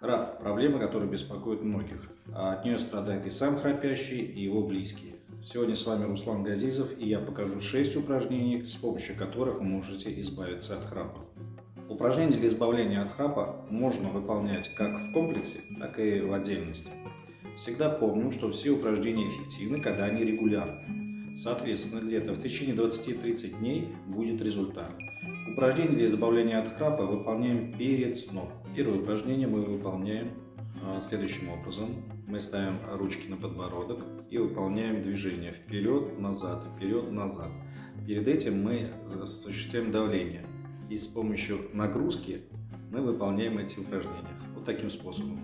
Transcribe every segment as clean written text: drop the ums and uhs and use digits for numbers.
Храп – проблема, которая беспокоит многих. А от нее страдает и сам храпящий, и его близкие. Сегодня с вами Руслан Газизов, и я покажу 6 упражнений, с помощью которых вы можете избавиться от храпа. Упражнения для избавления от храпа можно выполнять как в комплексе, так и в отдельности. Всегда помню, что все упражнения эффективны, когда они регулярны. Соответственно, где-то в течение 20-30 дней будет результат. Упражнения для избавления от храпа выполняем перед сном. Первое упражнение мы выполняем следующим образом. Мы ставим ручки на подбородок и выполняем движение вперед-назад, вперед-назад. Перед этим мы осуществляем давление. И с помощью нагрузки мы выполняем эти упражнения. Вот таким способом.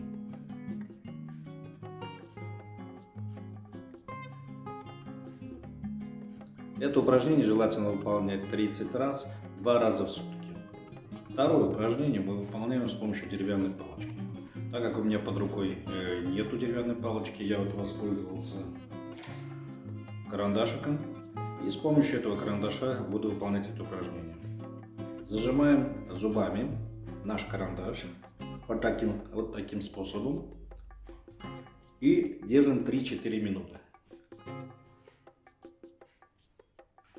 Это упражнение желательно выполнять 30 раз, 2 раза в сутки. Второе упражнение мы выполняем с помощью деревянной палочки. Так как у меня под рукой нету деревянной палочки, я воспользовался карандашиком. И с помощью этого карандаша буду выполнять это упражнение. Зажимаем зубами наш карандаш вот таким способом и держим 3-4 минуты.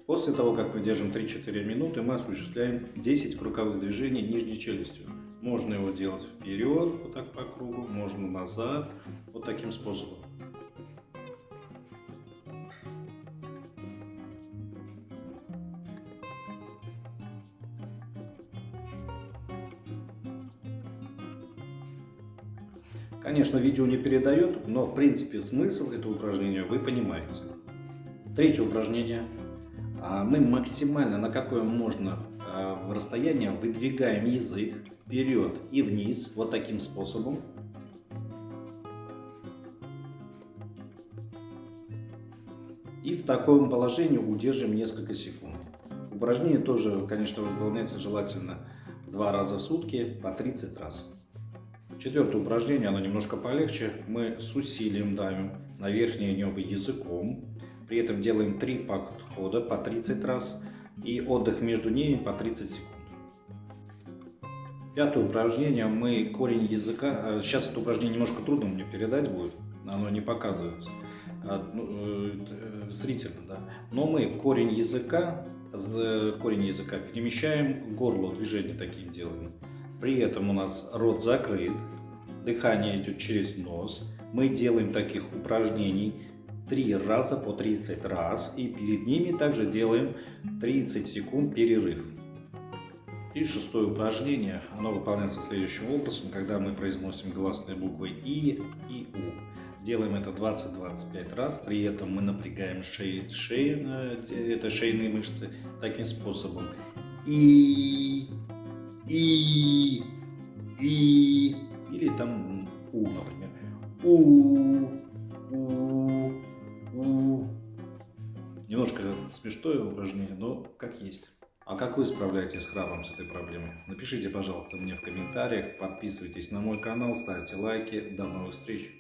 После того, как мы держим 3-4 минуты, мы осуществляем 10 круговых движений нижней челюстью. Можно его делать вперед, вот так по кругу, можно назад, вот таким способом. Конечно, видео не передает, но в принципе смысл этого упражнения вы понимаете. Третье упражнение. Мы максимально, на какое можно расстояние, выдвигаем язык вперед и вниз, вот таким способом. И в таком положении удержим несколько секунд. Упражнение тоже, конечно, выполняется желательно 2 раза в сутки по 30 раз. Четвертое упражнение, оно немножко полегче. Мы с усилием давим на верхнее небо языком. При этом делаем 3 подхода по 30 раз и отдых между ними по 30 секунд. Пятое упражнение. Мы корень языка. Сейчас это упражнение немножко трудно мне передать будет. Оно не показывается зрительно, да. Но мы корень языка перемещаем к горлу, движение таким делаем. При этом у нас рот закрыт, дыхание идет через нос. Мы делаем таких упражнений 3 раза по 30 раз, и перед ними также делаем 30 секунд перерыв. И шестое упражнение, оно выполняется следующим образом, когда мы произносим гласные буквы И и У. Делаем это 20-25 раз, при этом мы напрягаем это шейные мышцы таким способом. И, или там У, например. У. Немножко смешное упражнение, но как есть. А как вы справляетесь с храпом, с этой проблемой? Напишите, пожалуйста, мне в комментариях, подписывайтесь на мой канал, ставьте лайки. До новых встреч!